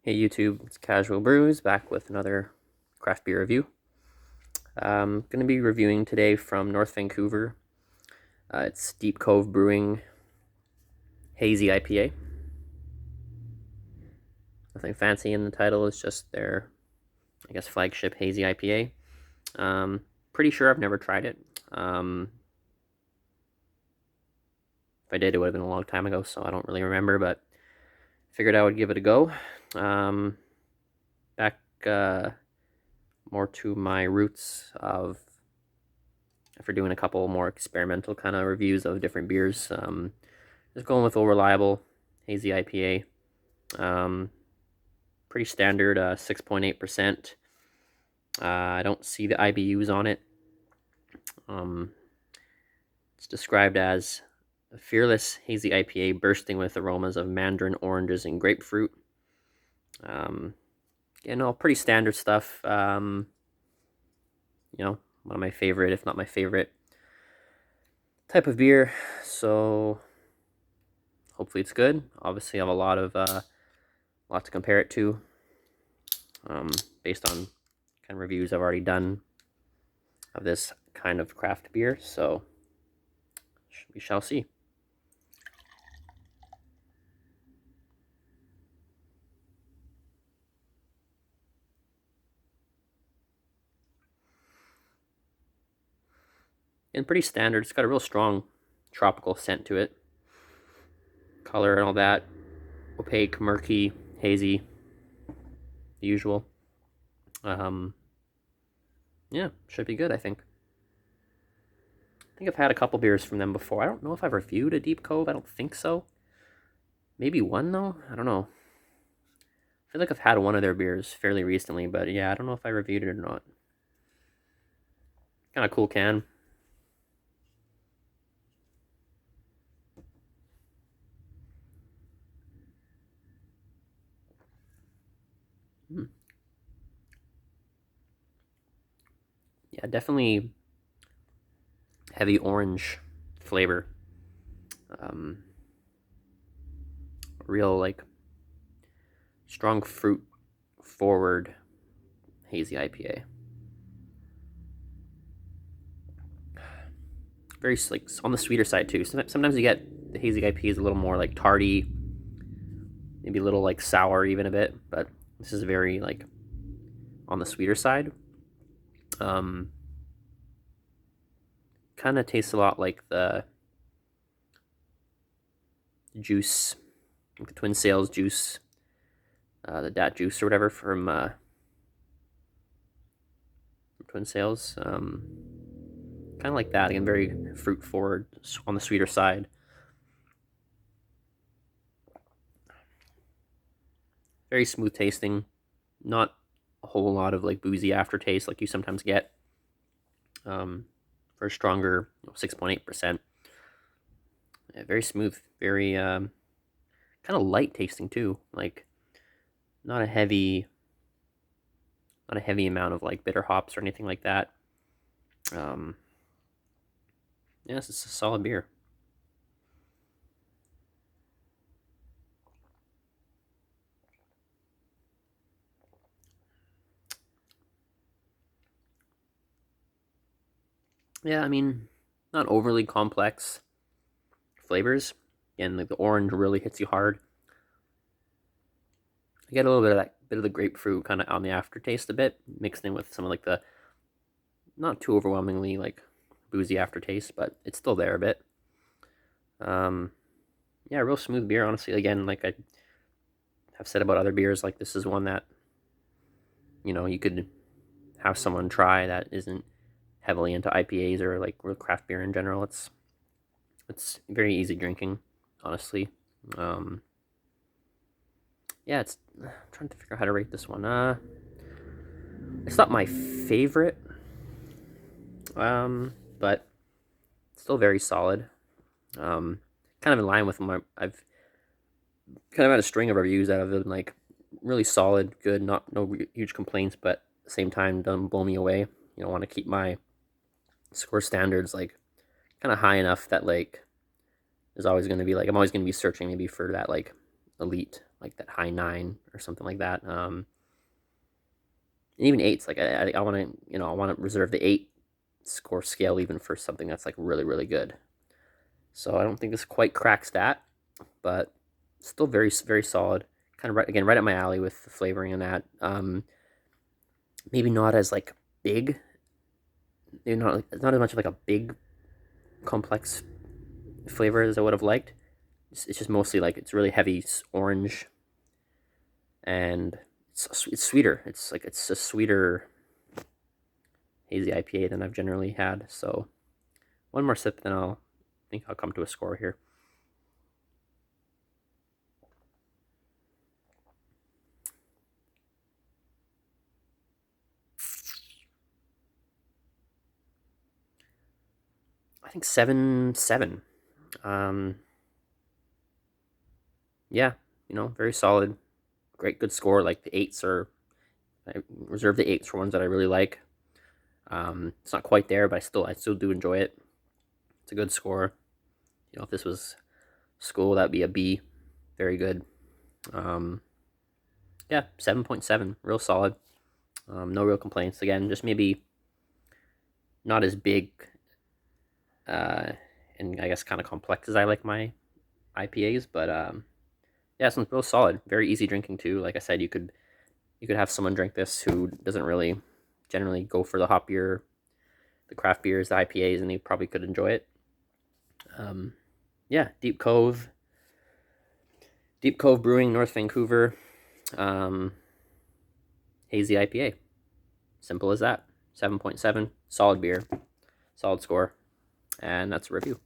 Hey YouTube, it's Casual Brews back with another craft beer review. I'm going to be reviewing today from North Vancouver. It's Deep Cove Brewing Hazy IPA. Nothing fancy in the title, it's just their, I guess, flagship Hazy IPA. Pretty sure I've never tried it. If I did, it would have been a long time ago, so I don't really remember, but figured I would give it a go. Back more to my roots of for doing a couple more experimental kind of reviews of different beers. Just going with Old Reliable Hazy IPA. Pretty standard, 6.8%. I don't see the IBUs on it. It's described as a fearless hazy IPA bursting with aromas of mandarin, oranges, and grapefruit. Pretty standard stuff. One of my favorite, if not my favorite, type of beer. So hopefully it's good. Obviously, I have a lot to compare it to, based on kind of reviews I've already done of this kind of craft beer. So we shall see. And pretty standard. It's got a real strong tropical scent to it. Color and all that. Opaque, murky, hazy. The usual. Yeah, should be good, I think. I think I've had a couple beers from them before. I don't know if I've reviewed a Deep Cove. I don't think so. Maybe one, though? I don't know. I feel like I've had one of their beers fairly recently, but yeah, I don't know if I reviewed it or not. Kind of cool can. Yeah, definitely heavy orange flavor. Real, like, strong fruit forward hazy IPA. Very, like, on the sweeter side too. Sometimes you get the hazy IPAs a little more like tardy, maybe a little like sour even a bit, but this is very like on the sweeter side. Kind of tastes a lot like the juice, like the Twin Sails juice, the Dat juice or whatever from Twin Sails. Kind of like that again, very fruit forward on the sweeter side. Very smooth tasting, not a whole lot of like boozy aftertaste like you sometimes get for a stronger 6.8%. Yeah, very smooth, very kind of light tasting too, like not a heavy amount of like bitter hops or anything like that. Yes, it's a solid beer. Yeah, I mean, not overly complex flavors. Again, like the orange really hits you hard. I get a little bit of that bit of the grapefruit kind of on the aftertaste a bit, mixed in with some of like the not too overwhelmingly like boozy aftertaste, but it's still there a bit. Yeah, real smooth beer, honestly. Again, like I have said about other beers, like this is one that you could have someone try that isn't heavily into IPAs or like real craft beer in general. It's very easy drinking, honestly. Yeah, I'm trying to figure out how to rate this one. It's not my favorite, but still very solid. Kind of in line with I've kind of had a string of reviews that have been like really solid, good, no huge complaints, but at the same time doesn't blow me away. I want to keep my score standards like kind of high enough that like there's always going to be like I'm always going to be searching maybe for that like elite like that high 9 or something like that. And even 8s, like I want to, I want to reserve the 8 score scale even for something that's like really, really good. So I don't think this quite cracks that, but still very, very solid. Kind of right, again, right up my alley with the flavoring and that. Maybe not as like big, maybe not as much of like a big complex flavor as I would have liked. It's just mostly like it's really heavy orange, and it's sweeter. It's like it's a sweeter hazy IPA than I've generally had. So one more sip, then I'll think I'll come to a score here. I think 7.7. Um, yeah, very solid, great, good score. Like the 8s are, I reserve the 8s for ones that I really like. It's not quite there, but I still do enjoy it. It's a good score. If this was school, that'd be a B. Very good. Um, yeah, 7.7, real solid. No real complaints. Again, just maybe not as big, uh, and I guess kind of complex as I like my IPAs, but yeah, it's real solid. Very easy drinking too. Like I said, you could have someone drink this who doesn't really generally go for the hoppier, the craft beers, the IPAs, and they probably could enjoy it. Um, yeah, Deep Cove Brewing, North Vancouver, um, hazy IPA. Simple as that. 7.7, solid beer, solid score, and that's a review.